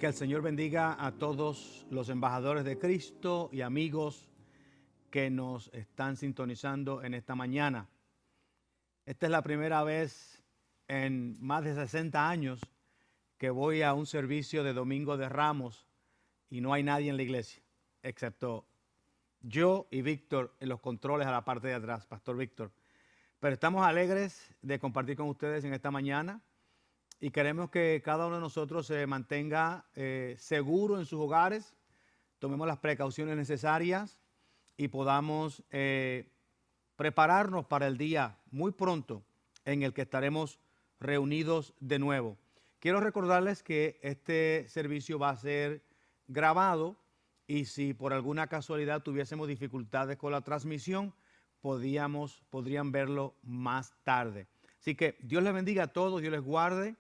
Que el Señor bendiga a todos los embajadores de Cristo y amigos que nos están sintonizando en esta mañana. Esta es la primera vez en más de 60 años que voy a un servicio de Domingo de Ramos y no hay nadie en la iglesia, excepto yo y Víctor en los controles a la parte de atrás, Pastor Víctor. Pero estamos alegres de compartir con ustedes en esta mañana. Y queremos que cada uno de nosotros se mantenga seguro en sus hogares, tomemos las precauciones necesarias y podamos prepararnos para el día muy pronto en el que estaremos reunidos de nuevo. Quiero recordarles que este servicio va a ser grabado y si por alguna casualidad tuviésemos dificultades con la transmisión, podrían verlo más tarde. Así que Dios les bendiga a todos, Dios les guarde.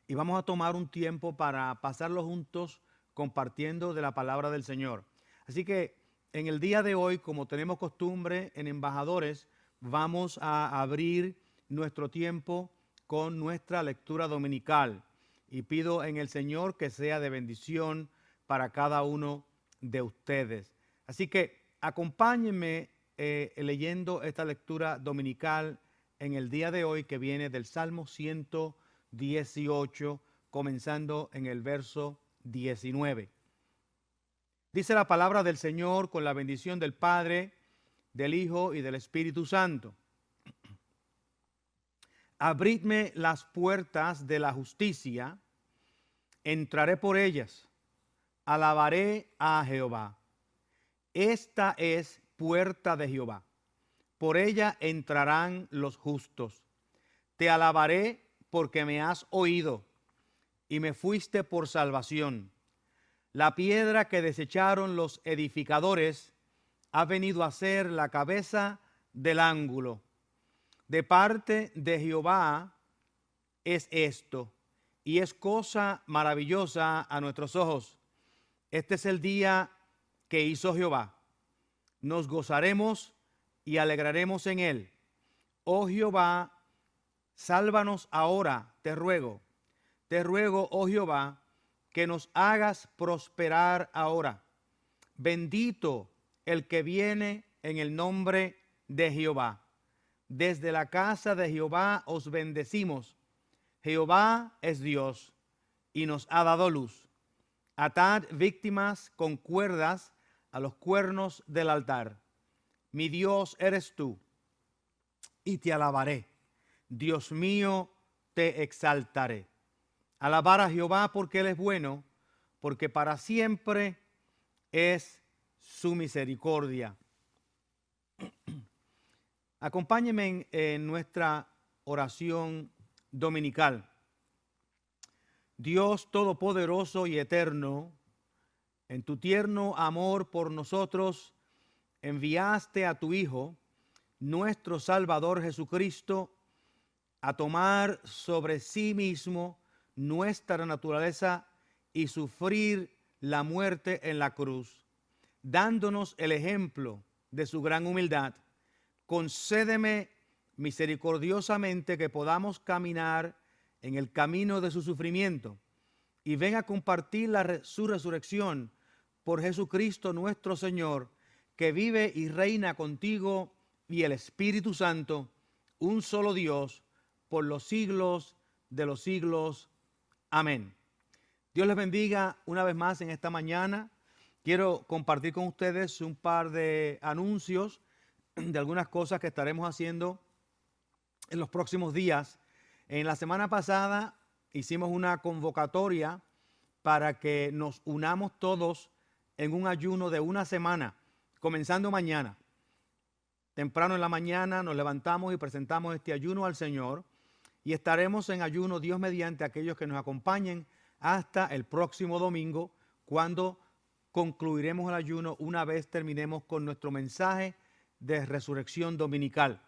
Y vamos a tomar un tiempo para pasarlo juntos compartiendo de la palabra del Señor. Así que en el día de hoy, como tenemos costumbre en Embajadores, vamos a abrir nuestro tiempo con nuestra lectura dominical. Y pido en el Señor que sea de bendición para cada uno de ustedes. Así que acompáñenme leyendo esta lectura dominical en el día de hoy que viene del Salmo 118, comenzando en el verso 19. Dice la palabra del Señor con la bendición del Padre, del Hijo y del Espíritu Santo. Abridme las puertas de la justicia, entraré por ellas, alabaré a Jehová. Esta es puerta de Jehová, por ella entrarán los justos. Te alabaré porque me has oído y me fuiste por salvación. La piedra que desecharon los edificadores ha venido a ser la cabeza del ángulo. De parte de Jehová es esto, y es cosa maravillosa a nuestros ojos. Este es el día que hizo Jehová. Nos gozaremos y alegraremos en él. Oh Jehová, sálvanos ahora, te ruego, oh Jehová, que nos hagas prosperar ahora. Bendito el que viene en el nombre de Jehová. Desde la casa de Jehová os bendecimos. Jehová es Dios y nos ha dado luz. Atad víctimas con cuerdas a los cuernos del altar. Mi Dios eres tú, y te alabaré. Dios mío, te exaltaré. Alabar a Jehová porque Él es bueno, porque para siempre es su misericordia. Acompáñenme en nuestra oración dominical. Dios todopoderoso y eterno, en tu tierno amor por nosotros, enviaste a tu Hijo, nuestro Salvador Jesucristo, a tomar sobre sí mismo nuestra naturaleza y sufrir la muerte en la cruz, dándonos el ejemplo de su gran humildad. Concédeme misericordiosamente que podamos caminar en el camino de su sufrimiento y ven a compartir su resurrección por Jesucristo nuestro Señor, que vive y reina contigo y el Espíritu Santo, un solo Dios, por los siglos de los siglos. Amén. Dios les bendiga una vez más en esta mañana. Quiero compartir con ustedes un par de anuncios de algunas cosas que estaremos haciendo en los próximos días. En la semana pasada hicimos una convocatoria para que nos unamos todos en un ayuno de una semana, comenzando mañana. Temprano en la mañana nos levantamos y presentamos este ayuno al Señor. Y estaremos en ayuno, Dios mediante, aquellos que nos acompañen hasta el próximo domingo, cuando concluiremos el ayuno una vez terminemos con nuestro mensaje de resurrección dominical.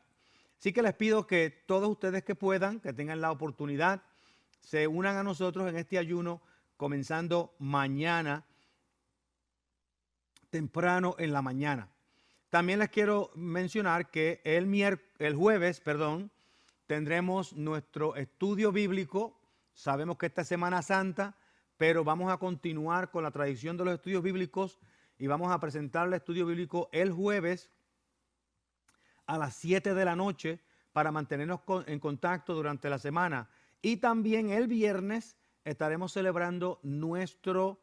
Así que les pido que todos ustedes que puedan, que tengan la oportunidad, se unan a nosotros en este ayuno, comenzando mañana, temprano en la mañana. También les quiero mencionar que el jueves, tendremos nuestro estudio bíblico. Sabemos que esta es Semana Santa, pero vamos a continuar con la tradición de los estudios bíblicos y vamos a presentar el estudio bíblico el jueves a las 7 de la noche para mantenernos en contacto durante la semana. Y también el viernes estaremos celebrando nuestro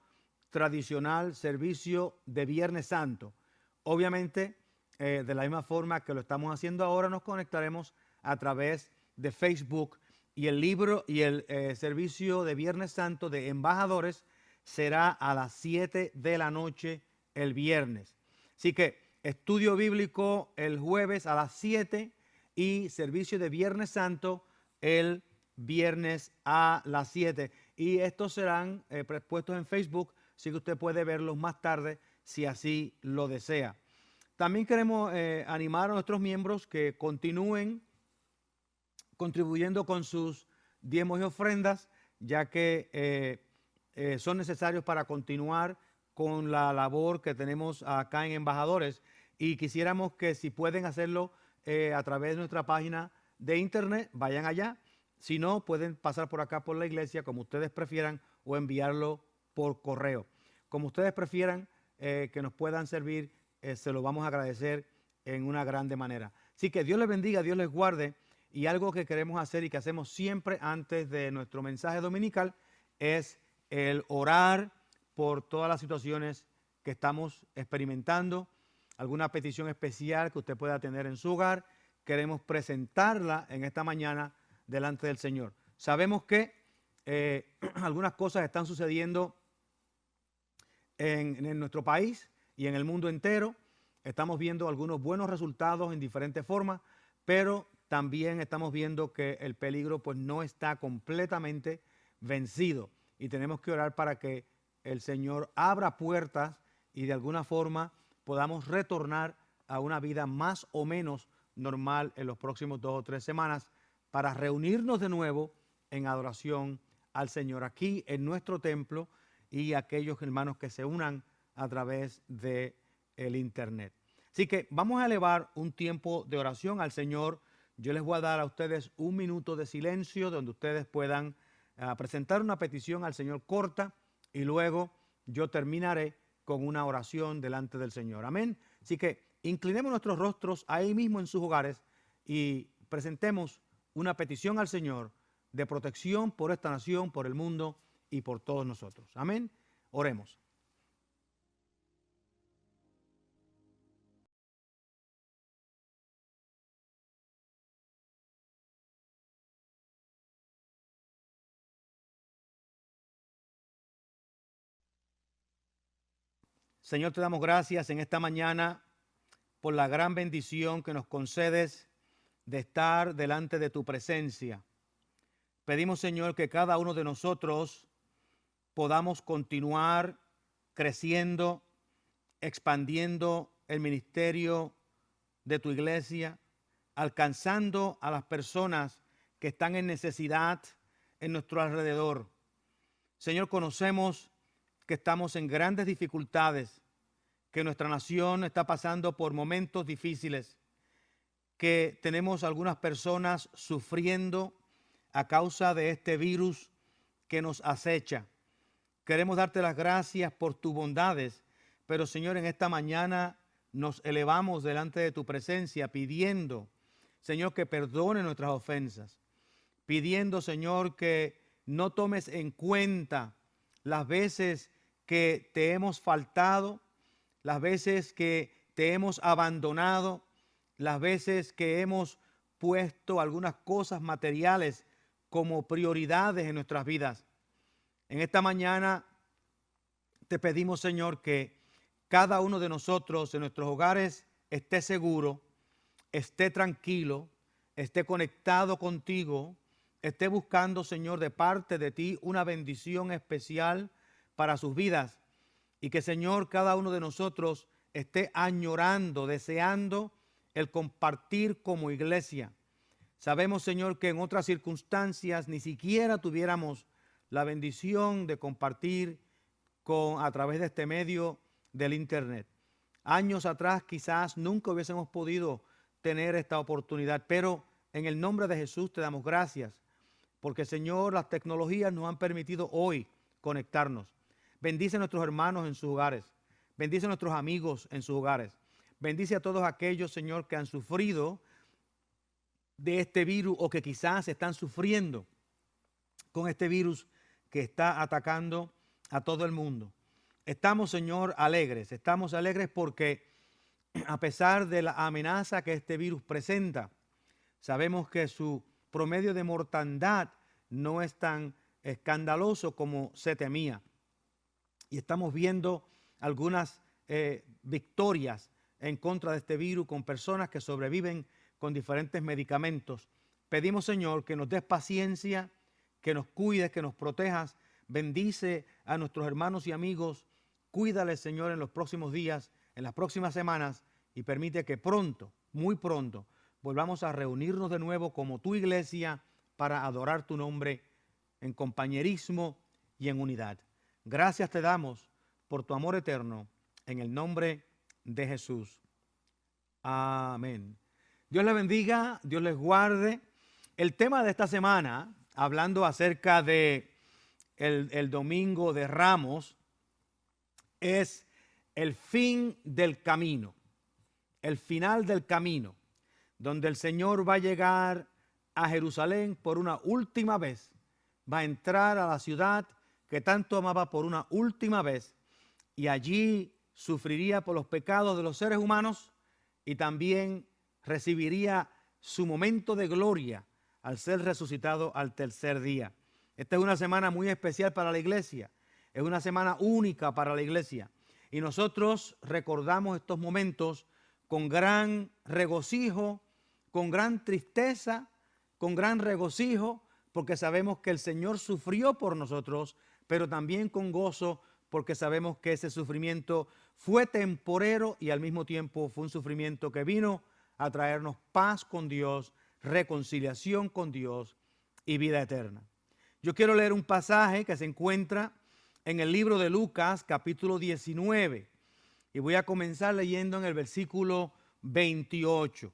tradicional servicio de Viernes Santo. Obviamente, de la misma forma que lo estamos haciendo ahora, nos conectaremos a través de Facebook, y el libro y el servicio de Viernes Santo de Embajadores será a las 7 de la noche el viernes. Así que estudio bíblico el jueves a las 7 y servicio de Viernes Santo el viernes a las 7. Y estos serán puestos en Facebook, así que usted puede verlos más tarde si así lo desea. También queremos animar a nuestros miembros que continúen contribuyendo con sus diezmos y ofrendas, ya que son necesarios para continuar con la labor que tenemos acá en Embajadores. Y quisiéramos que si pueden hacerlo a través de nuestra página de internet, vayan allá. Si no, pueden pasar por acá por la iglesia, como ustedes prefieran, o enviarlo por correo. Como ustedes prefieran que nos puedan servir, se lo vamos a agradecer en una grande manera. Así que Dios les bendiga, Dios les guarde. Y algo que queremos hacer y que hacemos siempre antes de nuestro mensaje dominical es el orar por todas las situaciones que estamos experimentando. Alguna petición especial que usted pueda tener en su hogar, queremos presentarla en esta mañana delante del Señor. Sabemos que algunas cosas están sucediendo en nuestro país y en el mundo entero. Estamos viendo algunos buenos resultados en diferentes formas, pero también estamos viendo que el peligro pues no está completamente vencido y tenemos que orar para que el Señor abra puertas y de alguna forma podamos retornar a una vida más o menos normal en los próximos 2 o 3 semanas para reunirnos de nuevo en adoración al Señor aquí en nuestro templo y aquellos hermanos que se unan a través de el internet. Así que vamos a elevar un tiempo de oración al Señor. Yo les voy a dar a ustedes un minuto de silencio donde ustedes puedan presentar una petición al Señor corta y luego yo terminaré con una oración delante del Señor. Amén. Así que inclinemos nuestros rostros ahí mismo en sus hogares y presentemos una petición al Señor de protección por esta nación, por el mundo y por todos nosotros. Amén. Oremos. Señor, te damos gracias en esta mañana por la gran bendición que nos concedes de estar delante de tu presencia. Pedimos, Señor, que cada uno de nosotros podamos continuar creciendo, expandiendo el ministerio de tu iglesia, alcanzando a las personas que están en necesidad en nuestro alrededor. Señor, conocemos que estamos en grandes dificultades, que nuestra nación está pasando por momentos difíciles, que tenemos algunas personas sufriendo a causa de este virus que nos acecha. Queremos darte las gracias por tus bondades, pero Señor, en esta mañana nos elevamos delante de tu presencia pidiendo, Señor, que perdone nuestras ofensas, pidiendo, Señor, que no tomes en cuenta las veces que te hemos faltado, las veces que te hemos abandonado, las veces que hemos puesto algunas cosas materiales como prioridades en nuestras vidas. En esta mañana te pedimos, Señor, que cada uno de nosotros en nuestros hogares esté seguro, esté tranquilo, esté conectado contigo, esté buscando, Señor, de parte de ti una bendición especial para sus vidas. Y que, Señor, cada uno de nosotros esté añorando, deseando el compartir como iglesia. Sabemos, Señor, que en otras circunstancias ni siquiera tuviéramos la bendición de compartir a través de este medio del internet. Años atrás quizás nunca hubiésemos podido tener esta oportunidad, pero en el nombre de Jesús te damos gracias, porque, Señor, las tecnologías nos han permitido hoy conectarnos. Bendice a nuestros hermanos en sus hogares. Bendice a nuestros amigos en sus hogares. Bendice a todos aquellos, Señor, que han sufrido de este virus o que quizás están sufriendo con este virus que está atacando a todo el mundo. Estamos, Señor, alegres. Estamos alegres porque a pesar de la amenaza que este virus presenta, sabemos que su promedio de mortandad no es tan escandaloso como se temía. Y estamos viendo algunas victorias en contra de este virus con personas que sobreviven con diferentes medicamentos. Pedimos, Señor, que nos des paciencia, que nos cuides, que nos protejas. Bendice a nuestros hermanos y amigos. Cuídales, Señor, en los próximos días, en las próximas semanas, y permite que pronto, muy pronto, volvamos a reunirnos de nuevo como tu iglesia para adorar tu nombre en compañerismo y en unidad. Gracias te damos por tu amor eterno, en el nombre de Jesús. Amén. Dios les bendiga, Dios les guarde. El tema de esta semana, hablando acerca de el Domingo de Ramos, es el fin del camino, el final del camino, donde el Señor va a llegar a Jerusalén por una última vez, va a entrar a la ciudad que tanto amaba por una última vez, y allí sufriría por los pecados de los seres humanos y también recibiría su momento de gloria al ser resucitado al tercer día. Esta es una semana muy especial para la iglesia, es una semana única para la iglesia, y nosotros recordamos estos momentos con gran regocijo, con gran tristeza, con gran regocijo, porque sabemos que el Señor sufrió por nosotros, pero también con gozo, porque sabemos que ese sufrimiento fue temporero y al mismo tiempo fue un sufrimiento que vino a traernos paz con Dios, reconciliación con Dios y vida eterna. Yo quiero leer un pasaje que se encuentra en el libro de Lucas, capítulo 19, y voy a comenzar leyendo en el versículo 28.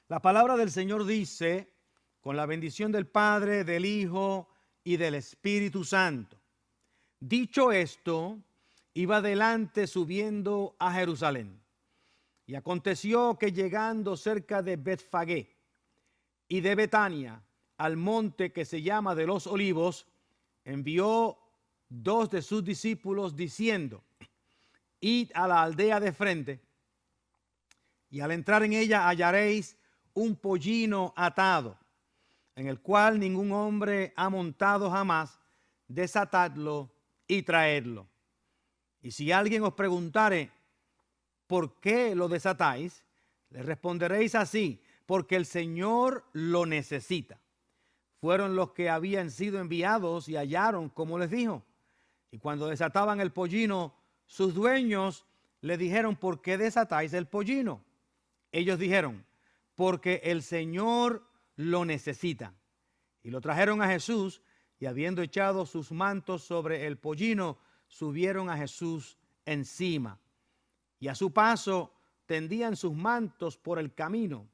La palabra del Señor dice: con la bendición del Padre, del Hijo y del Espíritu Santo. Dicho esto, iba adelante subiendo a Jerusalén. Y aconteció que llegando cerca de Betfagé y de Betania, al monte que se llama de los Olivos, envió 2 de sus discípulos diciendo: id a la aldea de frente, y al entrar en ella hallaréis un pollino atado, en el cual ningún hombre ha montado jamás. Desatadlo y traedlo. Y si alguien os preguntare por qué lo desatáis, le responderéis así: porque el Señor lo necesita. Fueron los que habían sido enviados y hallaron como les dijo. Y cuando desataban el pollino, sus dueños le dijeron: ¿por qué desatáis el pollino? Ellos dijeron: porque el Señor lo necesita. Y lo trajeron a Jesús, y habiendo echado sus mantos sobre el pollino, subieron a Jesús encima. Y a su paso tendían sus mantos por el camino.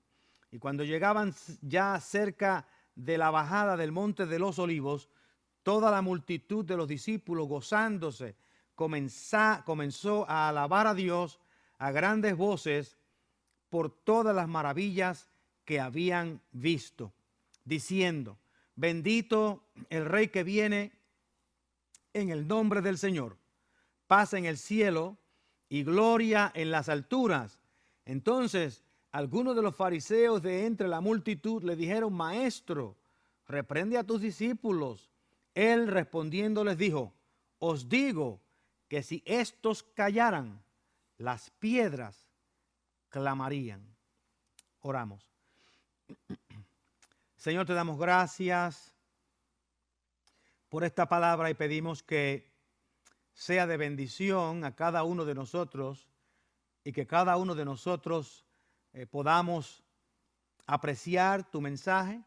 Y cuando llegaban ya cerca de la bajada del monte de los Olivos, toda la multitud de los discípulos, gozándose, comenzó a alabar a Dios a grandes voces por todas las maravillas que habían visto, diciendo: bendito el Rey que viene en el nombre del Señor, paz en el cielo y gloria en las alturas. Entonces algunos de los fariseos de entre la multitud le dijeron: Maestro, reprende a tus discípulos. Él respondiendo les dijo: os digo que si estos callaran, las piedras clamarían. Oramos. Señor, te damos gracias por esta palabra y pedimos que sea de bendición a cada uno de nosotros y que cada uno de nosotros podamos apreciar tu mensaje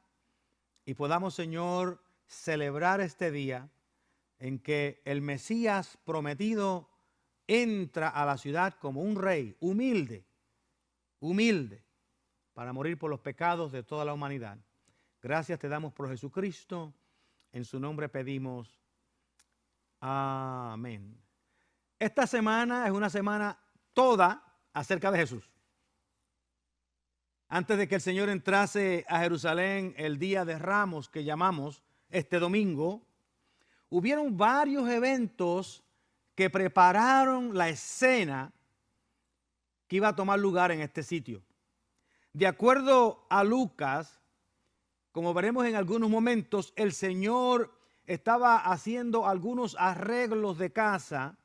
y podamos, Señor, celebrar este día en que el Mesías prometido entra a la ciudad como un rey humilde, para morir por los pecados de toda la humanidad. Gracias te damos por Jesucristo. En su nombre pedimos. Amén. Esta semana es una semana toda acerca de Jesús. Antes de que el Señor entrase a Jerusalén el día de Ramos, que llamamos este domingo, hubieron varios eventos que prepararon la escena que iba a tomar lugar en este sitio. De acuerdo a Lucas, como veremos en algunos momentos, el Señor estaba haciendo algunos arreglos de casa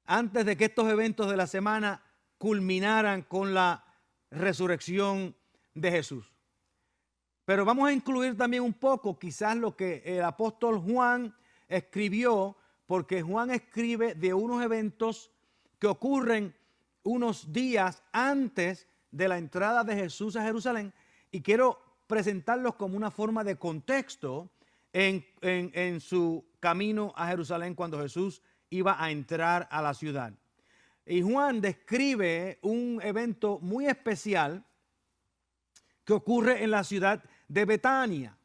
antes de que estos eventos de la semana culminaran con la resurrección de Jesús. Pero vamos a incluir también un poco quizás lo que el apóstol Juan escribió, porque Juan escribe de unos eventos que ocurren unos días antes de la entrada de Jesús a Jerusalén, y quiero presentarlos como una forma de contexto en su camino a Jerusalén cuando Jesús iba a entrar a la ciudad. Y Juan describe un evento muy especial que ocurre en la ciudad de Betania.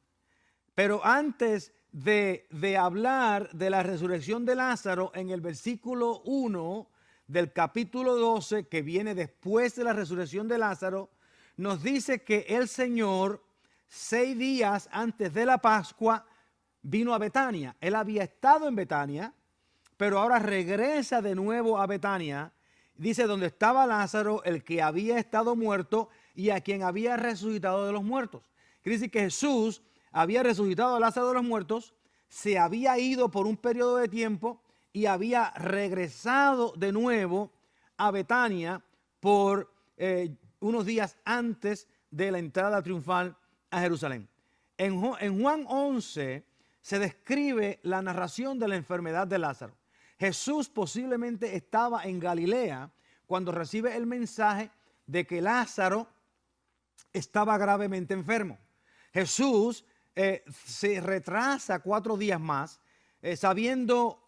Pero antes de hablar de la resurrección de Lázaro, en el versículo 1 del capítulo 12, que viene después de la resurrección de Lázaro, nos dice que el Señor, 6 días antes de la Pascua, vino a Betania. Él había estado en Betania, pero ahora regresa de nuevo a Betania. Dice, donde estaba Lázaro, el que había estado muerto y a quien había resucitado de los muertos. Quiere decir que Jesús había resucitado a Lázaro de los muertos, se había ido por un periodo de tiempo y había regresado de nuevo a Betania por unos días antes de la entrada triunfal a Jerusalén. En Juan 11 se describe la narración de la enfermedad de Lázaro. Jesús posiblemente estaba en Galilea cuando recibe el mensaje de que Lázaro estaba gravemente enfermo. Jesús se retrasa 4 días más, sabiendo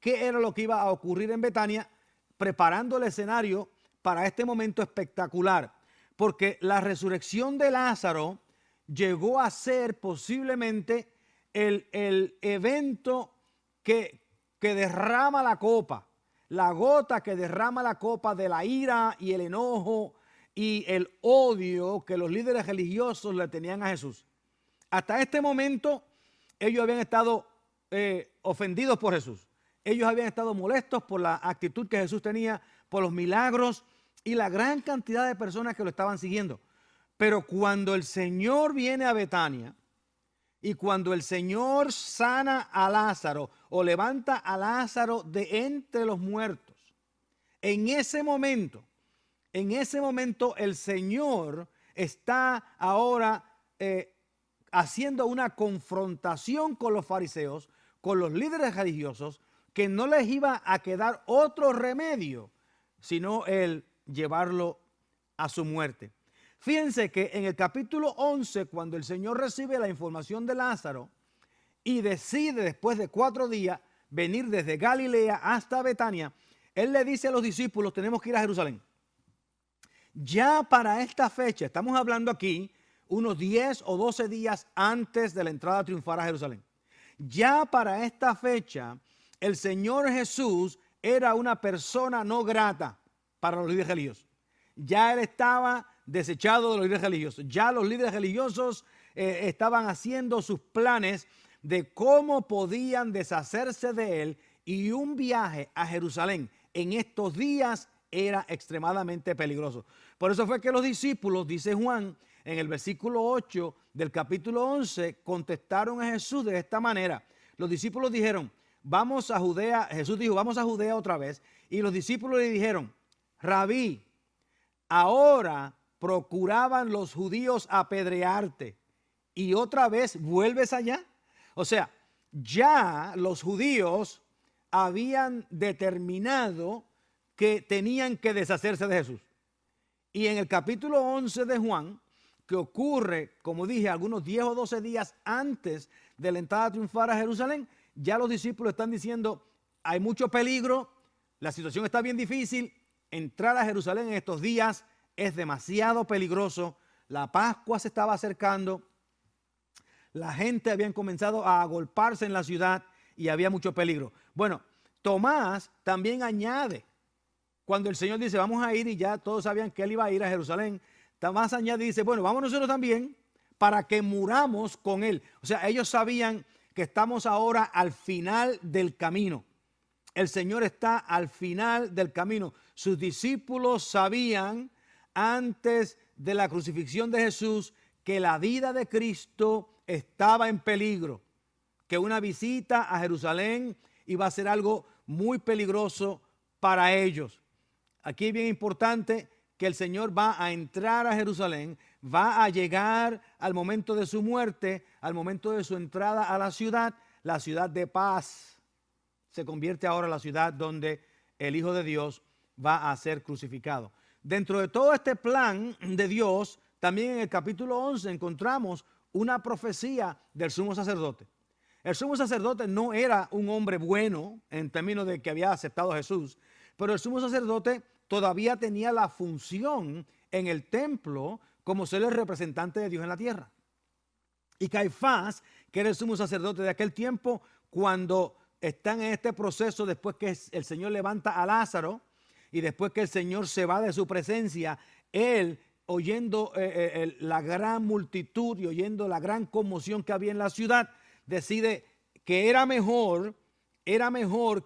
qué era lo que iba a ocurrir en Betania, preparando el escenario para este momento espectacular, porque la resurrección de Lázaro llegó a ser posiblemente el evento que derrama la copa, la gota que derrama la copa de la ira y el enojo y el odio que los líderes religiosos le tenían a Jesús. Hasta este momento ellos habían estado ofendidos por Jesús. Ellos habían estado molestos por la actitud que Jesús tenía, por los milagros y la gran cantidad de personas que lo estaban siguiendo. Pero cuando el Señor viene a Betania y cuando el Señor sana a Lázaro o levanta a Lázaro de entre los muertos, en ese momento el Señor está ahora haciendo una confrontación con los fariseos, con los líderes religiosos, que no les iba a quedar otro remedio sino el llevarlo a su muerte. Fíjense que en el capítulo 11, cuando el Señor recibe la información de Lázaro y decide después de 4 días venir desde Galilea hasta Betania, Él le dice a los discípulos, tenemos que ir a Jerusalén. Ya para esta fecha, estamos hablando aquí unos 10 o 12 días antes de la entrada triunfal a Jerusalén. Ya para esta fecha, el Señor Jesús era una persona no grata para los líderes religiosos. Ya Él estaba desechado de los líderes religiosos. Ya los líderes religiosos estaban haciendo sus planes de cómo podían deshacerse de Él, y un viaje a Jerusalén en estos días era extremadamente peligroso. Por eso fue que los discípulos, dice Juan, en el versículo 8 del capítulo 11, contestaron a Jesús de esta manera. Los discípulos dijeron, vamos a Judea. Jesús dijo, vamos a Judea otra vez. Y los discípulos le dijeron, Rabí, ahora procuraban los judíos apedrearte y otra vez vuelves allá. O sea, ya los judíos habían determinado que tenían que deshacerse de Jesús. Y en el capítulo 11 de Juan, que ocurre, como dije, algunos 10 o 12 días antes de la entrada triunfal a Jerusalén, ya los discípulos están diciendo, hay mucho peligro, la situación está bien difícil, entrar a Jerusalén en estos días es demasiado peligroso, la Pascua se estaba acercando, la gente había comenzado a agolparse en la ciudad, y había mucho peligro. Bueno, Tomás también añade, cuando el Señor dice, vamos a ir, y ya todos sabían que él iba a ir a Jerusalén, Tomás añade y dice, bueno, vamos nosotros también para que muramos con él. O sea, ellos sabían que estamos ahora al final del camino. El Señor está al final del camino. Sus discípulos sabían antes de la crucifixión de Jesús que la vida de Cristo estaba en peligro, que una visita a Jerusalén iba a ser algo muy peligroso para ellos. Aquí es bien importante que el Señor va a entrar a Jerusalén, va a llegar al momento de su muerte, al momento de su entrada a la ciudad de paz. Se convierte ahora en la ciudad donde el Hijo de Dios va a ser crucificado. Dentro de todo este plan de Dios, también en el capítulo 11 encontramos una profecía del sumo sacerdote. El sumo sacerdote no era un hombre bueno en términos de que había aceptado a Jesús, pero el sumo sacerdote todavía tenía la función en el templo como ser el representante de Dios en la tierra. Y Caifás, que era el sumo sacerdote de aquel tiempo, cuando están en este proceso, después que el Señor levanta a Lázaro y después que el Señor se va de su presencia, él, oyendo la gran multitud y oyendo la gran conmoción que había en la ciudad, decide que era mejor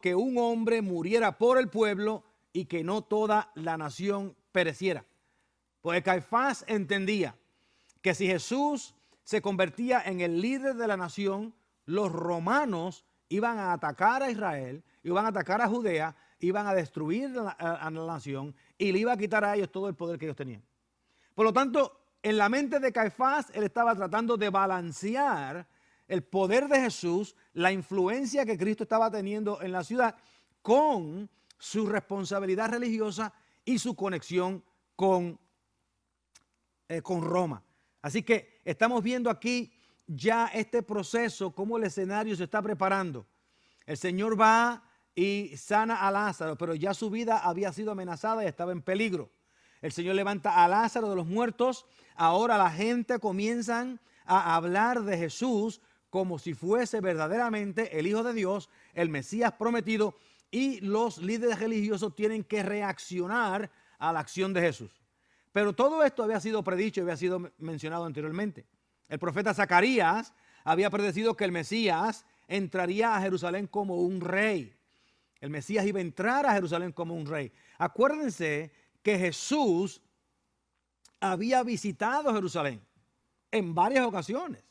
que un hombre muriera por el pueblo y que no toda la nación pereciera. Pues Caifás entendía que si Jesús se convertía en el líder de la nación, los romanos iban a atacar a Israel, iban a atacar a Judea, iban a destruir a la nación y le iba a quitar a ellos todo el poder que ellos tenían. Por lo tanto, en la mente de Caifás, él estaba tratando de balancear el poder de Jesús, la influencia que Cristo estaba teniendo en la ciudad, con su responsabilidad religiosa y su conexión con Roma. Así que estamos viendo aquí ya este proceso, cómo el escenario se está preparando. El Señor va y sana a Lázaro, pero ya su vida había sido amenazada y estaba en peligro. El Señor levanta a Lázaro de los muertos. Ahora la gente comienza a hablar de Jesús como si fuese verdaderamente el Hijo de Dios, el Mesías prometido, y los líderes religiosos tienen que reaccionar a la acción de Jesús. Pero todo esto había sido predicho y había sido mencionado anteriormente. El profeta Zacarías había predecido que el Mesías entraría a Jerusalén como un rey. El Mesías iba a entrar a Jerusalén como un rey. Acuérdense que Jesús había visitado Jerusalén en varias ocasiones.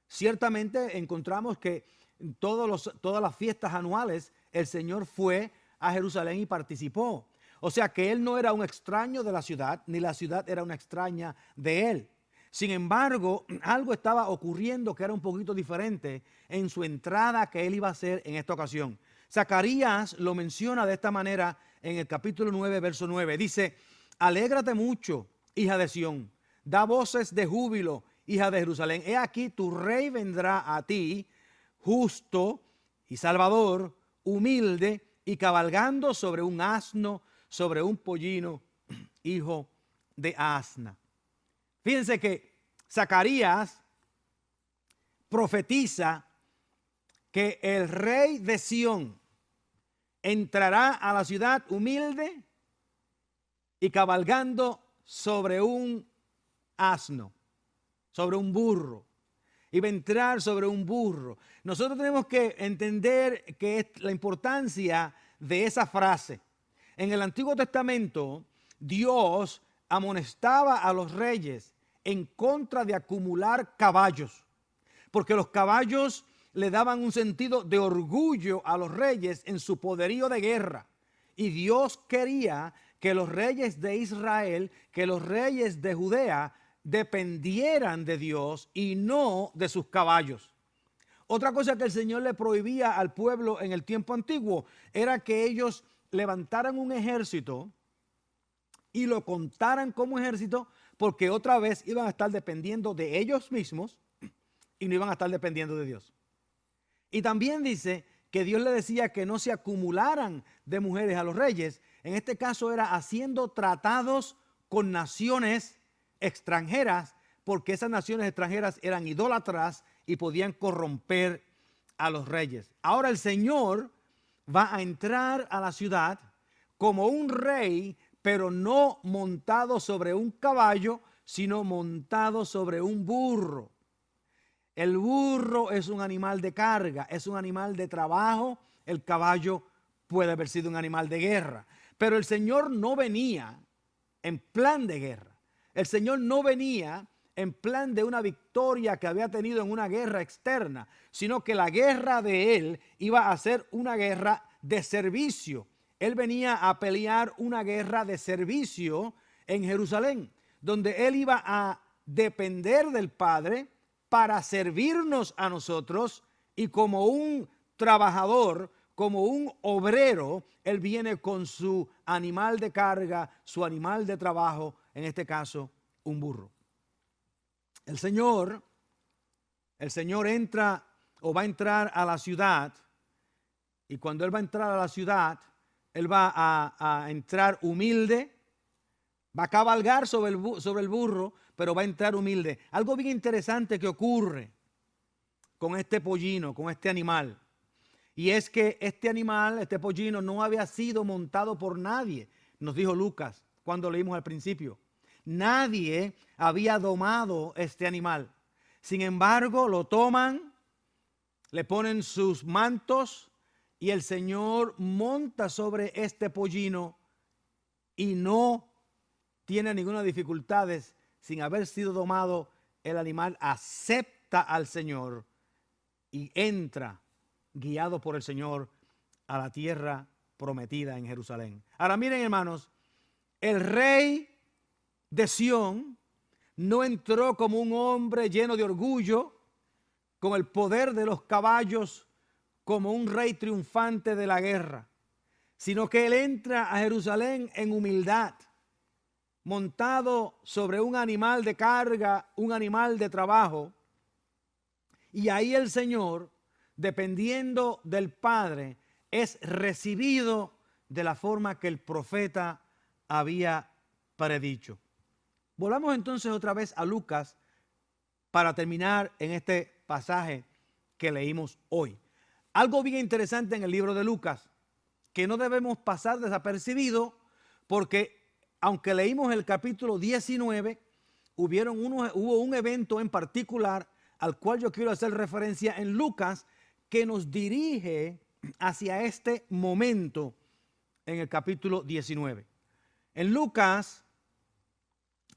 Ciertamente encontramos que en todas las fiestas anuales el Señor fue a Jerusalén y participó. O sea que él no era un extraño de la ciudad, ni la ciudad era una extraña de él. Sin embargo, algo estaba ocurriendo que era un poquito diferente en su entrada que él iba a hacer en esta ocasión. Zacarías lo menciona de esta manera en el capítulo 9, verso 9. Dice, alégrate mucho, hija de Sión, da voces de júbilo, hija de Jerusalén. He aquí tu rey vendrá a ti, justo y salvador, humilde y cabalgando sobre un asno, sobre un pollino, hijo de asna. Fíjense que Zacarías profetiza que el rey de Sión entrará a la ciudad humilde y cabalgando sobre un asno, sobre un burro. Iba a entrar sobre un burro. Nosotros tenemos que entender que es la importancia de esa frase. En el Antiguo Testamento, Dios amonestaba a los reyes en contra de acumular caballos, porque los caballos le daban un sentido de orgullo a los reyes en su poderío de guerra. Y Dios quería que los reyes de Israel, que los reyes de Judea dependieran de Dios y no de sus caballos. Otra cosa que el Señor le prohibía al pueblo en el tiempo antiguo era que ellos levantaran un ejército y lo contaran como ejército, porque otra vez iban a estar dependiendo de ellos mismos y no iban a estar dependiendo de Dios. Y también dice que Dios le decía que no se acumularan de mujeres a los reyes. En este caso era haciendo tratados con naciones extranjeras, porque esas naciones extranjeras eran idólatras y podían corromper a los reyes. Ahora el Señor va a entrar a la ciudad como un rey, pero no montado sobre un caballo, sino montado sobre un burro. El burro es un animal de carga, es un animal de trabajo. El caballo puede haber sido un animal de guerra. Pero el Señor no venía en plan de guerra. El Señor no venía en plan de una victoria que había tenido en una guerra externa, sino que la guerra de Él iba a ser una guerra de servicio. Él venía a pelear una guerra de servicio en Jerusalén, donde Él iba a depender del Padre para servirnos a nosotros, y como un trabajador, como un obrero, Él viene con su animal de carga, su animal de trabajo, en este caso, un burro. El Señor entra o va a entrar a la ciudad, y cuando Él va a entrar a la ciudad, Él va a entrar humilde, va a cabalgar sobre el burro, pero va a entrar humilde. Algo bien interesante que ocurre con este pollino, con este animal, y es que este animal, este pollino, no había sido montado por nadie, nos dijo Lucas cuando leímos al principio. Nadie había domado este animal. Sin embargo, lo toman, le ponen sus mantos y el Señor monta sobre este pollino y no tiene ninguna dificultad. Sin haber sido domado, el animal acepta al Señor y entra, guiado por el Señor, a la tierra prometida en Jerusalén. Ahora miren, hermanos, el rey de Sión no entró como un hombre lleno de orgullo, con el poder de los caballos, como un rey triunfante de la guerra, sino que Él entra a Jerusalén en humildad, montado sobre un animal de carga, un animal de trabajo. Y ahí el Señor, dependiendo del Padre, es recibido de la forma que el profeta había predicho. Volvamos entonces otra vez a Lucas para terminar en este pasaje que leímos hoy. Algo bien interesante en el libro de Lucas, que no debemos pasar desapercibido, porque aunque leímos el capítulo 19, hubo un evento en particular al cual yo quiero hacer referencia en Lucas, que nos dirige hacia este momento en el capítulo 19. En Lucas,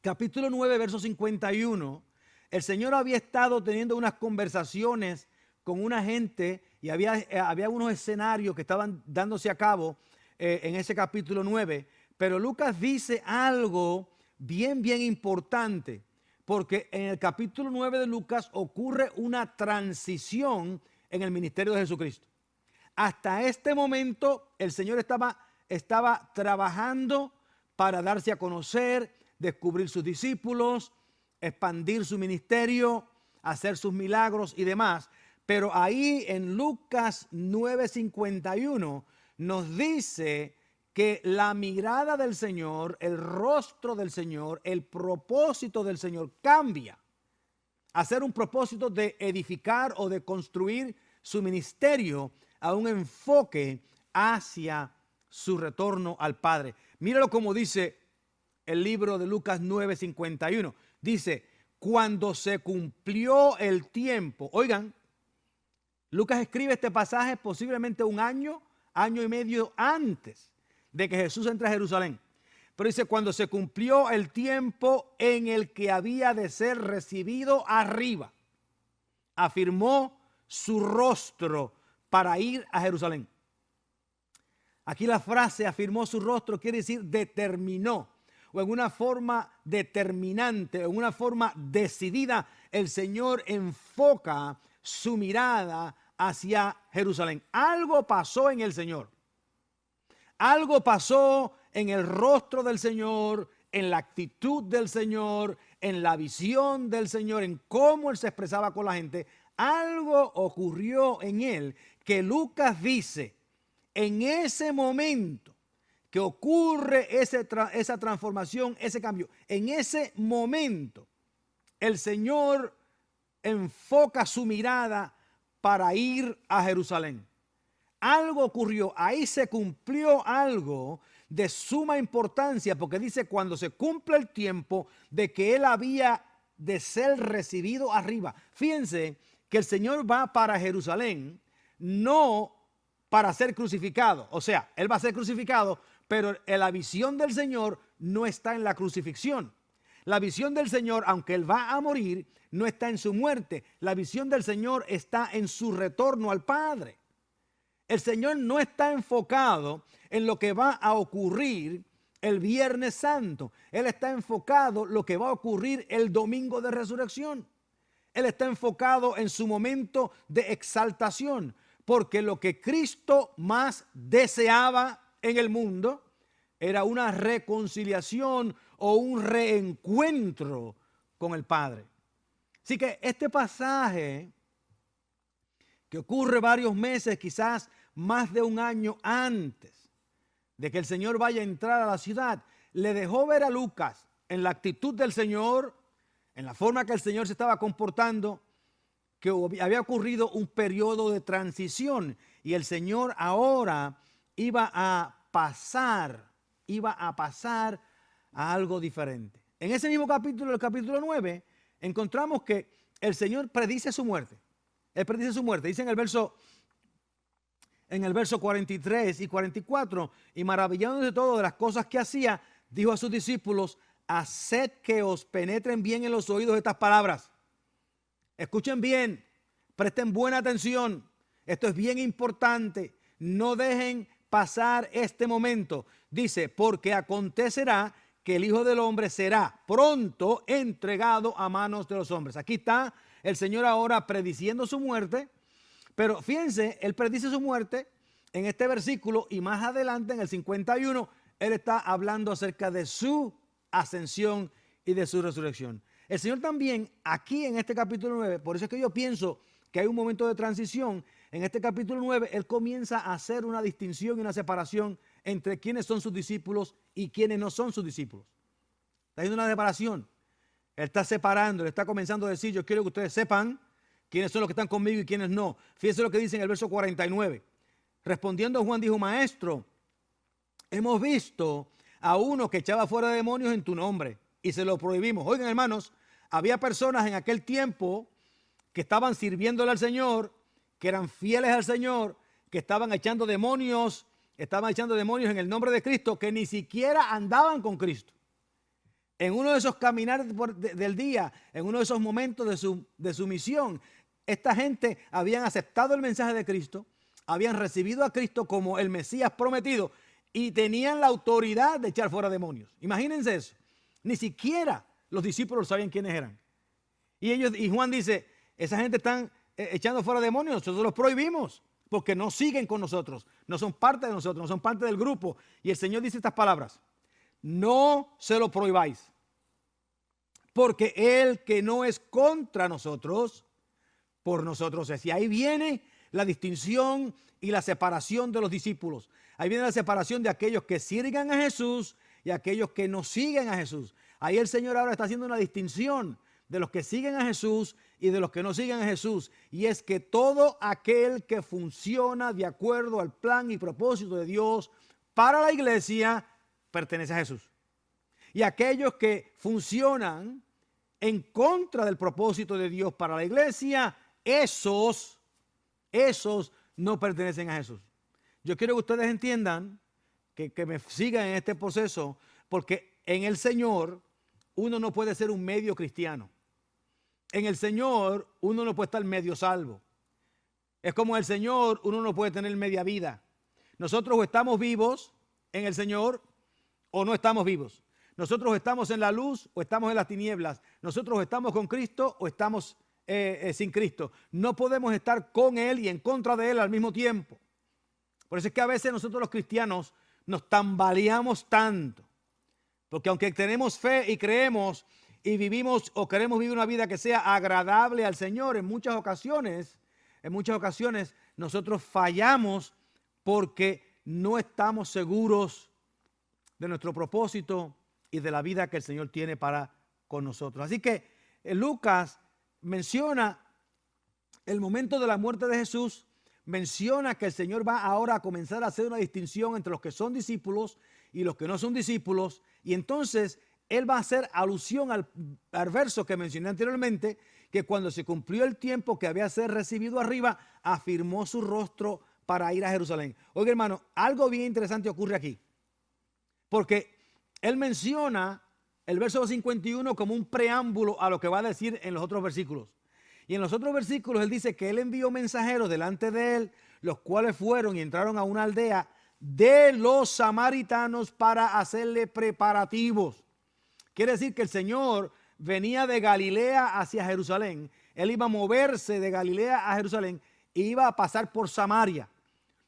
capítulo 9, verso 51, el Señor había estado teniendo unas conversaciones con una gente y había unos escenarios que estaban dándose a cabo en ese capítulo 9. Pero Lucas dice algo bien importante, porque en el capítulo 9 de Lucas ocurre una transición en el ministerio de Jesucristo. Hasta este momento el Señor estaba trabajando para darse a conocer, descubrir sus discípulos, expandir su ministerio, hacer sus milagros y demás. Pero ahí en Lucas 9:51 nos dice que la mirada del Señor, el rostro del Señor, el propósito del Señor cambia a ser un propósito de edificar o de construir su ministerio a un enfoque hacia su retorno al Padre. Míralo como dice el libro de Lucas 9:51. Dice, cuando se cumplió el tiempo. Oigan, Lucas escribe este pasaje posiblemente un año y medio antes de que Jesús entre a Jerusalén. Pero dice, cuando se cumplió el tiempo en el que había de ser recibido arriba, afirmó su rostro para ir a Jerusalén. Aquí la frase afirmó su rostro quiere decir determinó, o en una forma determinante, en una forma decidida, el Señor enfoca su mirada hacia Jerusalén. Algo pasó en el Señor. Algo pasó en el rostro del Señor, en la actitud del Señor, en la visión del Señor, en cómo Él se expresaba con la gente. Algo ocurrió en Él que Lucas dice, en ese momento que ocurre esa transformación, ese cambio, en ese momento el Señor enfoca su mirada para ir a Jerusalén. Algo ocurrió, ahí se cumplió algo de suma importancia, porque dice cuando se cumple el tiempo de que él había de ser recibido arriba. Fíjense que el Señor va para Jerusalén, no para ser crucificado. O sea, él va a ser crucificado, pero la visión del Señor no está en la crucifixión. La visión del Señor, aunque él va a morir, no está en su muerte. La visión del Señor está en su retorno al Padre. El Señor no está enfocado en lo que va a ocurrir el Viernes Santo. Él está enfocado en lo que va a ocurrir el domingo de resurrección. Él está enfocado en su momento de exaltación, porque lo que Cristo más deseaba en el mundo era una reconciliación o un reencuentro con el Padre. Así que este pasaje, que ocurre varios meses, quizás más de un año antes de que el Señor vaya a entrar a la ciudad, le dejó ver a Lucas en la actitud del Señor, en la forma que el Señor se estaba comportando, que había ocurrido un periodo de transición y el Señor ahora iba a pasar a algo diferente. En ese mismo capítulo, el capítulo 9, encontramos que el Señor predice su muerte. Él predice su muerte. Dice en el verso 43 y 44, y maravillándose de todo de las cosas que hacía, dijo a sus discípulos: haced que os penetren bien en los oídos estas palabras. Escuchen bien, presten buena atención. Esto es bien importante. No dejen pasar este momento. Dice, porque acontecerá que el Hijo del Hombre será pronto entregado a manos de los hombres. Aquí está el Señor ahora prediciendo su muerte, pero fíjense, Él predice su muerte en este versículo y más adelante en el 51, Él está hablando acerca de su ascensión y de su resurrección. El Señor también aquí en este capítulo 9, por eso es que yo pienso que hay un momento de transición. En este capítulo 9, Él comienza a hacer una distinción y una separación entre quienes son sus discípulos y quienes no son sus discípulos. Está haciendo una separación. Él está separando, Él está comenzando a decir: yo quiero que ustedes sepan quiénes son los que están conmigo y quiénes no. Fíjense lo que dice en el verso 49. Respondiendo Juan dijo: Maestro, hemos visto a uno que echaba fuera demonios en tu nombre y se lo prohibimos. Oigan, hermanos, había personas en aquel tiempo que estaban sirviéndole al Señor, que eran fieles al Señor, que estaban echando demonios en el nombre de Cristo, que ni siquiera andaban con Cristo. En uno de esos caminar del día, en uno de esos momentos de su misión, esta gente habían aceptado el mensaje de Cristo, habían recibido a Cristo como el Mesías prometido y tenían la autoridad de echar fuera demonios. Imagínense eso. Ni siquiera los discípulos sabían quiénes eran. Y Juan dice: esa gente están echando fuera demonios, nosotros los prohibimos porque no siguen con nosotros, no son parte de nosotros, no son parte del grupo. Y el Señor dice estas palabras: no se lo prohibáis, porque el que no es contra nosotros, por nosotros es. Y ahí viene la distinción y la separación de los discípulos. Ahí viene la separación de aquellos que sirven a Jesús y aquellos que no siguen a Jesús. Ahí el Señor ahora está haciendo una distinción de los que siguen a Jesús y de los que no siguen a Jesús. Y es que todo aquel que funciona de acuerdo al plan y propósito de Dios para la iglesia pertenece a Jesús. Y aquellos que funcionan en contra del propósito de Dios para la iglesia, esos no pertenecen a Jesús. Yo quiero que ustedes entiendan, que me sigan en este proceso, porque en el Señor uno no puede ser un medio cristiano. En el Señor uno no puede estar medio salvo. Es como en el Señor uno no puede tener media vida. Nosotros o estamos vivos en el Señor o no estamos vivos. Nosotros estamos en la luz o estamos en las tinieblas. Nosotros estamos con Cristo o estamos sin Cristo. No podemos estar con Él y en contra de Él al mismo tiempo. Por eso es que a veces nosotros los cristianos nos tambaleamos tanto. Porque aunque tenemos fe y creemos y vivimos o queremos vivir una vida que sea agradable al Señor, en muchas ocasiones nosotros fallamos porque no estamos seguros de nuestro propósito y de la vida que el Señor tiene para con nosotros. Así que Lucas menciona el momento de la muerte de Jesús, menciona que el Señor va ahora a comenzar a hacer una distinción entre los que son discípulos y los que no son discípulos. Y entonces Él va a hacer alusión al verso que mencioné anteriormente, que cuando se cumplió el tiempo que había de ser recibido arriba, afirmó su rostro para ir a Jerusalén. Oiga, hermano, algo bien interesante ocurre aquí. Porque Él menciona el verso 51 como un preámbulo a lo que va a decir en los otros versículos. Y en los otros versículos Él dice que Él envió mensajeros delante de Él, los cuales fueron y entraron a una aldea de los samaritanos para hacerle preparativos. Quiere decir que el Señor venía de Galilea hacia Jerusalén. Él iba a moverse de Galilea a Jerusalén e iba a pasar por Samaria.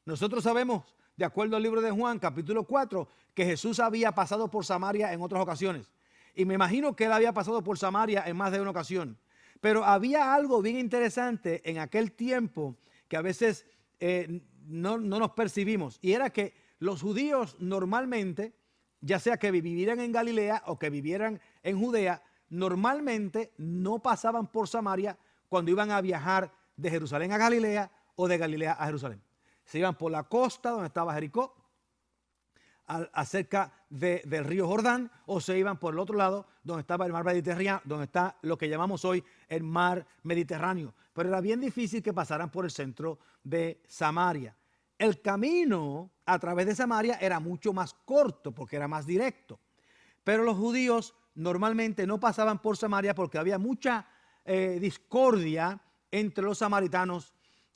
Nosotros sabemos, de acuerdo al libro de Juan, capítulo 4, que Jesús había pasado por Samaria en otras ocasiones. Y me imagino que Él había pasado por Samaria en más de una ocasión. Pero había algo bien interesante en aquel tiempo que a veces no nos percibimos. Y era que los judíos normalmente, ya sea que vivieran en Galilea o que vivieran en Judea, normalmente no pasaban por Samaria cuando iban a viajar de Jerusalén a Galilea o de Galilea a Jerusalén. Se iban por la costa donde estaba Jericó, acerca del río Jordán, o se iban por el otro lado donde estaba el mar Mediterráneo, donde está lo que llamamos hoy el mar Mediterráneo. Pero era bien difícil que pasaran por el centro de Samaria. El camino a través de Samaria era mucho más corto porque era más directo. Pero los judíos normalmente no pasaban por Samaria porque había mucha discordia entre los samaritanos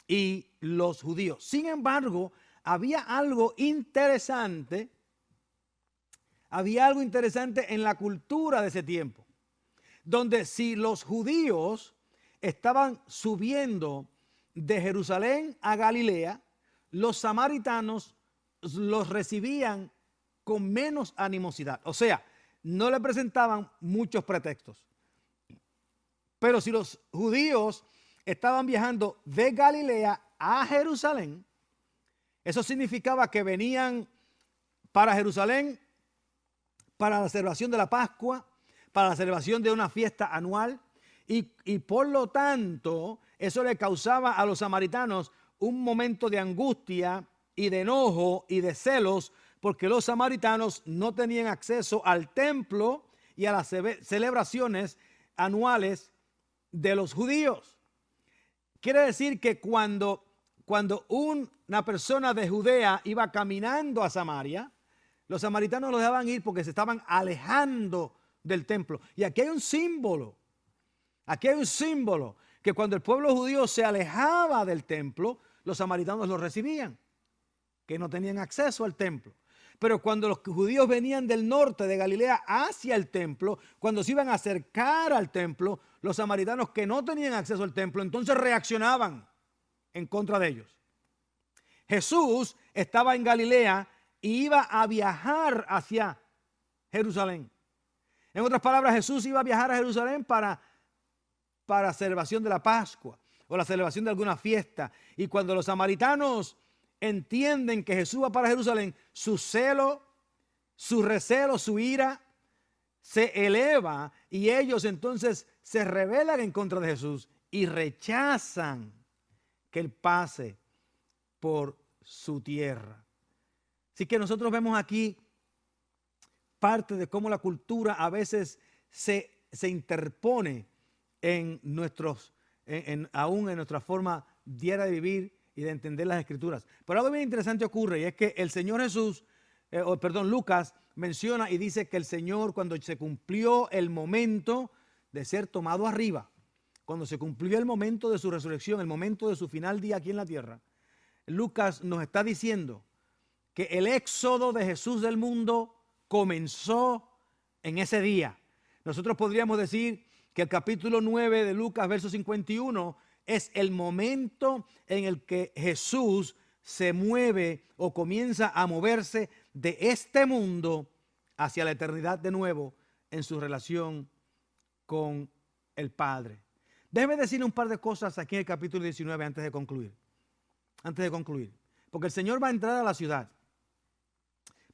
y los judíos. Sin embargo, había algo interesante en la cultura de ese tiempo, donde si los judíos estaban subiendo de Jerusalén a Galilea, los samaritanos los recibían con menos animosidad. O sea, no le presentaban muchos pretextos. Pero si los judíos estaban viajando de Galilea a Jerusalén, eso significaba que venían para Jerusalén para la celebración de la Pascua, para la celebración de una fiesta anual, y por lo tanto eso le causaba a los samaritanos un momento de angustia y de enojo y de celos, porque los samaritanos no tenían acceso al templo y a las celebraciones anuales de los judíos. Quiere decir que cuando una persona de Judea iba caminando a Samaria, los samaritanos lo dejaban ir porque se estaban alejando del templo. Y aquí hay un símbolo que cuando el pueblo judío se alejaba del templo, los samaritanos lo recibían, que no tenían acceso al templo. Pero cuando los judíos venían del norte de Galilea hacia el templo, cuando se iban a acercar al templo, los samaritanos que no tenían acceso al templo, entonces reaccionaban en contra de ellos. Jesús estaba en Galilea y iba a viajar hacia Jerusalén. En otras palabras, Jesús iba a viajar a Jerusalén para celebración de la Pascua o la celebración de alguna fiesta. Y cuando los samaritanos entienden que Jesús va para Jerusalén, su celo, su recelo, su ira se eleva y ellos entonces se rebelan en contra de Jesús y rechazan que Él pase por su tierra. Así que nosotros vemos aquí parte de cómo la cultura a veces se interpone en aún en nuestra forma diaria de vivir y de entender las Escrituras. Pero algo bien interesante ocurre, y es que el Señor Jesús, Lucas menciona y dice que el Señor, cuando se cumplió el momento de ser tomado arriba, cuando se cumplió el momento de su resurrección, el momento de su final día aquí en la tierra, Lucas nos está diciendo que el éxodo de Jesús del mundo comenzó en ese día. Nosotros podríamos decir que el capítulo 9 de Lucas, verso 51, es el momento en el que Jesús se mueve o comienza a moverse de este mundo hacia la eternidad de nuevo en su relación con el Padre. Déjeme decir un par de cosas aquí en el capítulo 19 antes de concluir. Porque el Señor va a entrar a la ciudad.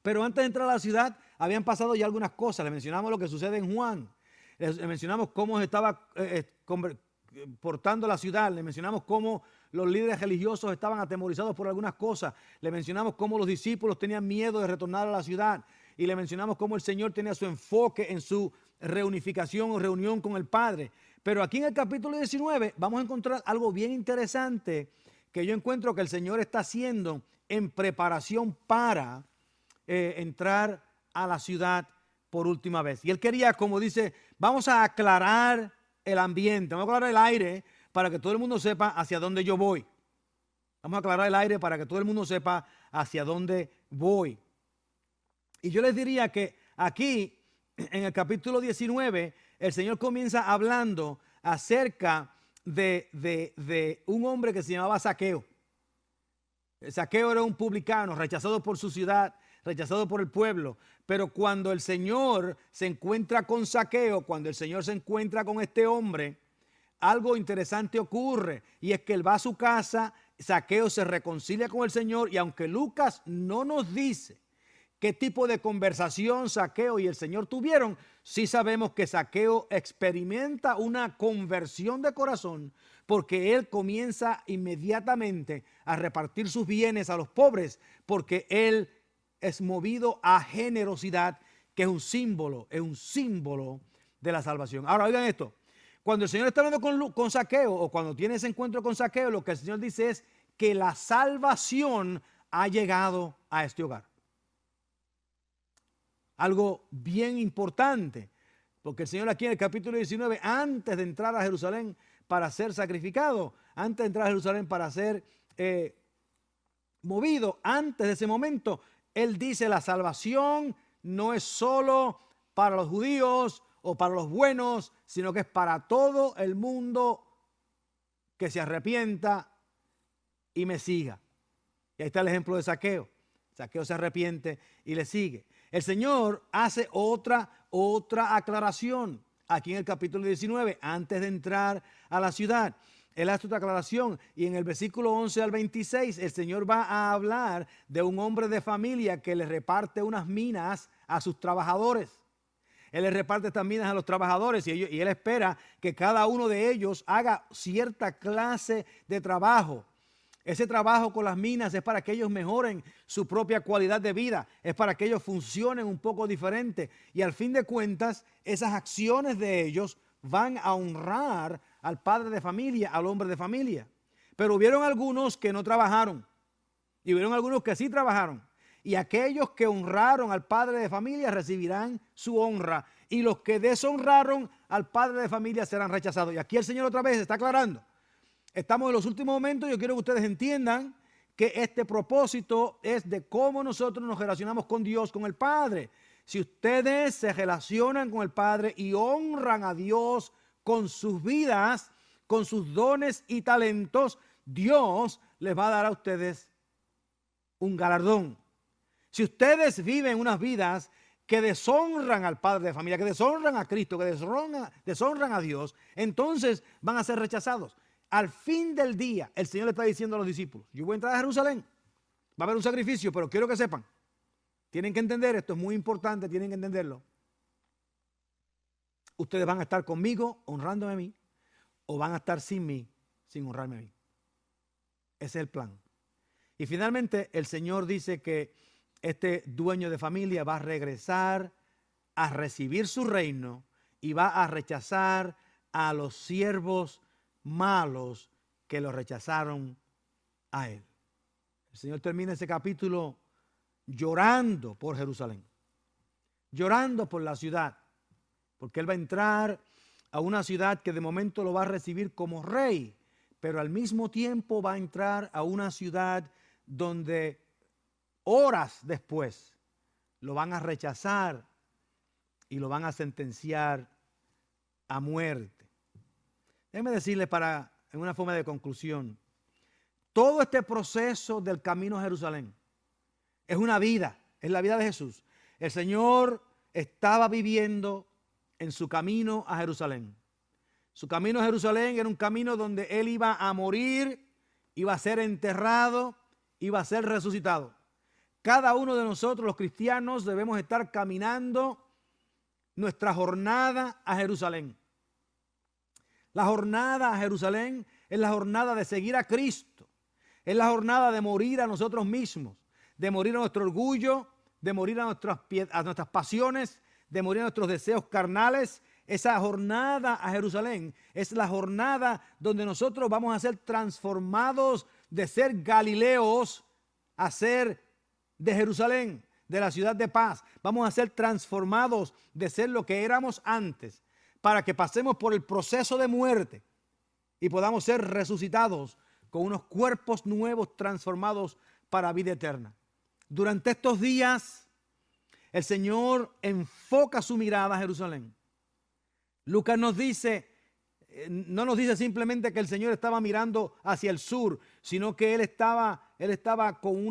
Pero antes de entrar a la ciudad habían pasado ya algunas cosas. Le mencionamos lo que sucede en Juan. Le mencionamos cómo estaba portando la ciudad, le mencionamos cómo los líderes religiosos estaban atemorizados por algunas cosas, le mencionamos cómo los discípulos tenían miedo de retornar a la ciudad y le mencionamos cómo el Señor tenía su enfoque en su reunificación o reunión con el Padre. Pero aquí en el capítulo 19 vamos a encontrar algo bien interesante que yo encuentro que el Señor está haciendo en preparación para entrar a la ciudad por última vez. Y él quería, como dice, vamos a aclarar el ambiente, vamos a aclarar el aire para que todo el mundo sepa hacia dónde yo voy. Vamos a aclarar el aire para que todo el mundo sepa hacia dónde voy. Y yo les diría que aquí, en el capítulo 19, el Señor comienza hablando acerca de un hombre que se llamaba Zaqueo. Zaqueo era un publicano, rechazado por su ciudad, rechazado por el pueblo. Pero cuando el Señor se encuentra con Zaqueo, cuando el Señor se encuentra con este hombre, algo interesante ocurre. Y es que él va a su casa, Zaqueo se reconcilia con el Señor. Y aunque Lucas no nos dice qué tipo de conversación Zaqueo y el Señor tuvieron, sí sabemos que Zaqueo experimenta una conversión de corazón, porque él comienza inmediatamente a repartir sus bienes a los pobres, porque él es movido a generosidad, que es un símbolo de la salvación. Ahora oigan esto, cuando el Señor está hablando con Zaqueo, o cuando tiene ese encuentro con Zaqueo, lo que el Señor dice es que la salvación ha llegado a este hogar. Algo bien importante, porque el Señor aquí en el capítulo 19, antes de entrar a Jerusalén para ser sacrificado, antes de entrar a Jerusalén para ser movido, antes de ese momento, Él dice la salvación no es solo para los judíos o para los buenos, sino que es para todo el mundo que se arrepienta y me siga. Y ahí está el ejemplo de Zaqueo. Zaqueo se arrepiente y le sigue. El Señor hace otra aclaración aquí en el capítulo 19, antes de entrar a la ciudad. Él hace otra aclaración y en el versículo 11 al 26 el Señor va a hablar de un hombre de familia que le reparte unas minas a sus trabajadores. Él le reparte estas minas a los trabajadores y él espera que cada uno de ellos haga cierta clase de trabajo. Ese trabajo con las minas es para que ellos mejoren su propia cualidad de vida, es para que ellos funcionen un poco diferente y al fin de cuentas esas acciones de ellos van a honrar al padre de familia, al hombre de familia. Pero hubieron algunos que no trabajaron y hubieron algunos que sí trabajaron. Y aquellos que honraron al padre de familia recibirán su honra y los que deshonraron al padre de familia serán rechazados. Y aquí el Señor otra vez está aclarando. Estamos en los últimos momentos y yo quiero que ustedes entiendan que este propósito es de cómo nosotros nos relacionamos con Dios, con el Padre. Si ustedes se relacionan con el Padre y honran a Dios con sus vidas, con sus dones y talentos, Dios les va a dar a ustedes un galardón. Si ustedes viven unas vidas que deshonran al Padre de familia, que deshonran a Cristo, que deshonran a Dios, entonces van a ser rechazados. Al fin del día, el Señor le está diciendo a los discípulos, yo voy a entrar a Jerusalén, va a haber un sacrificio, pero quiero que sepan, tienen que entender, esto es muy importante, tienen que entenderlo. Ustedes van a estar conmigo, honrándome a mí, o van a estar sin mí, sin honrarme a mí. Ese es el plan. Y finalmente, el Señor dice que este dueño de familia va a regresar a recibir su reino y va a rechazar a los siervos malos que lo rechazaron a él. El Señor termina ese capítulo llorando por Jerusalén, llorando por la ciudad, porque él va a entrar a una ciudad que de momento lo va a recibir como rey, pero al mismo tiempo va a entrar a una ciudad donde horas después lo van a rechazar y lo van a sentenciar a muerte. Déjenme decirles en una forma de conclusión, todo este proceso del camino a Jerusalén es una vida, es la vida de Jesús. El Señor estaba viviendo en su camino a Jerusalén. Su camino a Jerusalén era un camino donde Él iba a morir, iba a ser enterrado, iba a ser resucitado. Cada uno de nosotros, los cristianos, debemos estar caminando nuestra jornada a Jerusalén. La jornada a Jerusalén es la jornada de seguir a Cristo. Es la jornada de morir a nosotros mismos, de morir a nuestro orgullo, de morir a nuestras pasiones, de morir a nuestros deseos carnales. Esa jornada a Jerusalén es la jornada donde nosotros vamos a ser transformados de ser Galileos a ser de Jerusalén, de la ciudad de paz. Vamos a ser transformados de ser lo que éramos antes, para que pasemos por el proceso de muerte y podamos ser resucitados con unos cuerpos nuevos transformados para vida eterna. Durante estos días, el Señor enfoca su mirada a Jerusalén. Lucas nos dice, no nos dice simplemente que el Señor estaba mirando hacia el sur, sino que Él estaba con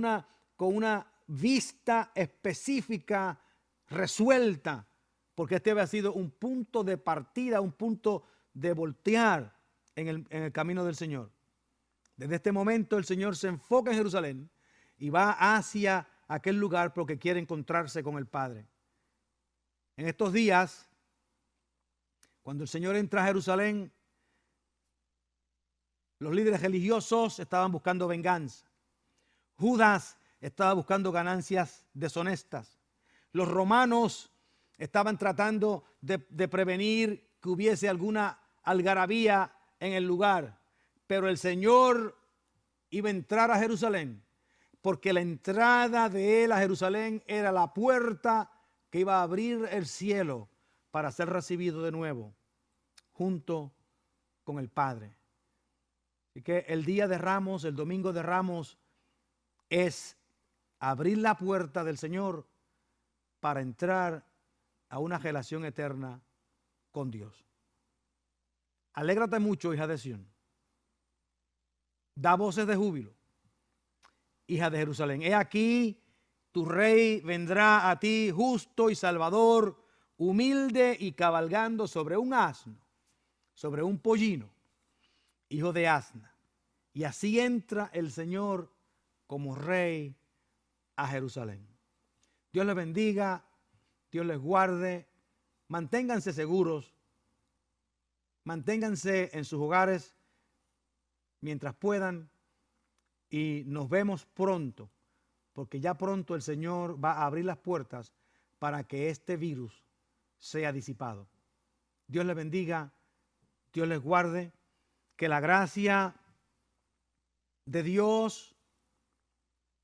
una vista específica, resuelta, porque este había sido un punto de partida, un punto de voltear en el camino del Señor. Desde este momento el Señor se enfoca en Jerusalén y va hacia aquel lugar porque quiere encontrarse con el Padre. En estos días, cuando el Señor entra a Jerusalén, los líderes religiosos estaban buscando venganza. Judas estaba buscando ganancias deshonestas. Los romanos estaban tratando de prevenir que hubiese alguna algarabía en el lugar. Pero el Señor iba a entrar a Jerusalén, porque la entrada de Él a Jerusalén era la puerta que iba a abrir el cielo para ser recibido de nuevo junto con el Padre. Así que el día de Ramos, el domingo de Ramos, es abrir la puerta del Señor para entrar a una relación eterna con Dios. Alégrate mucho, hija de Sión. Da voces de júbilo, hija de Jerusalén. He aquí, tu rey vendrá a ti justo y salvador, humilde y cabalgando sobre un asno, sobre un pollino, hijo de asna. Y así entra el Señor como rey a Jerusalén. Dios les bendiga, Dios les guarde, manténganse seguros, manténganse en sus hogares mientras puedan y nos vemos pronto, porque ya pronto el Señor va a abrir las puertas para que este virus sea disipado. Dios les bendiga, Dios les guarde, que la gracia de Dios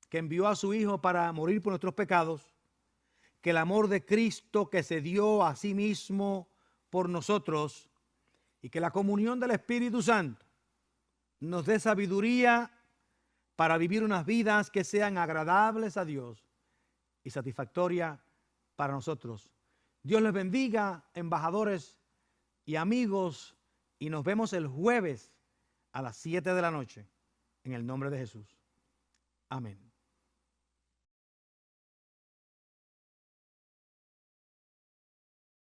que envió a su Hijo para morir por nuestros pecados, que el amor de Cristo que se dio a sí mismo por nosotros y que la comunión del Espíritu Santo nos dé sabiduría para vivir unas vidas que sean agradables a Dios y satisfactorias para nosotros. Dios les bendiga, embajadores y amigos, y nos vemos el jueves a las 7 de la noche, en el nombre de Jesús. Amén.